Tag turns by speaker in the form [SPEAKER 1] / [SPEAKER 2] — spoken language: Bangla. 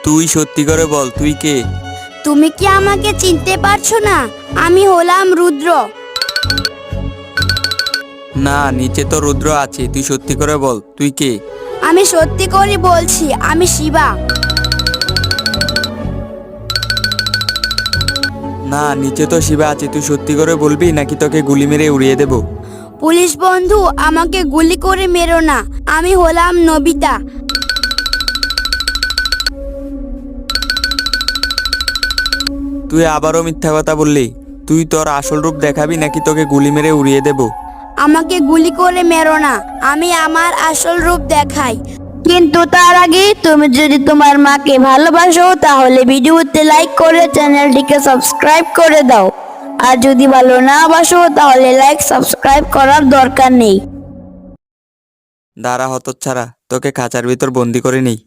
[SPEAKER 1] তুই সত্যি করে বল, তুই কে?
[SPEAKER 2] তুমি কি আমাকে চিনতে পারছো না? আমি হলাম রুদ্র।
[SPEAKER 1] না, নিচে তো রুদ্র আছে, তুই সত্যি করে বল, তুই কে?
[SPEAKER 2] আমি সত্যি করে বলছি, আমি শিবা।
[SPEAKER 1] না, নিচে তো শিবা আছে, তুই সত্যি করে বলবি নাকি তোকে গুলি মেরে উড়িয়ে দেব?
[SPEAKER 2] পুলিশ বন্ধু, আমাকে গুলি করে মেরো না। আমি হলাম নবিতা।
[SPEAKER 1] তুই আবারও মিথ্যা কথা বললি। তুই তোর আসল রূপ দেখাবি নাকি তোকে গুলি মেরে উড়িয়ে দেব?
[SPEAKER 2] আমাকে গুলি করে মেরো না, আমি আমার আসল রূপ দেখাই। কিন্তু তার আগে তুমি যদি তোমার মাকে ভালোবাসো তাহলে ভিডিওতে লাইক করে চ্যানেলটিকে সাবস্ক্রাইব করে দাও। আর যদি ভালো না বাসো তাহলে লাইক সাবস্ক্রাইব করার দরকার নেই।
[SPEAKER 1] দাঁড়া হতচ্ছাড়া, তোকে খাঁচার ভিতর বন্দি করে নেই।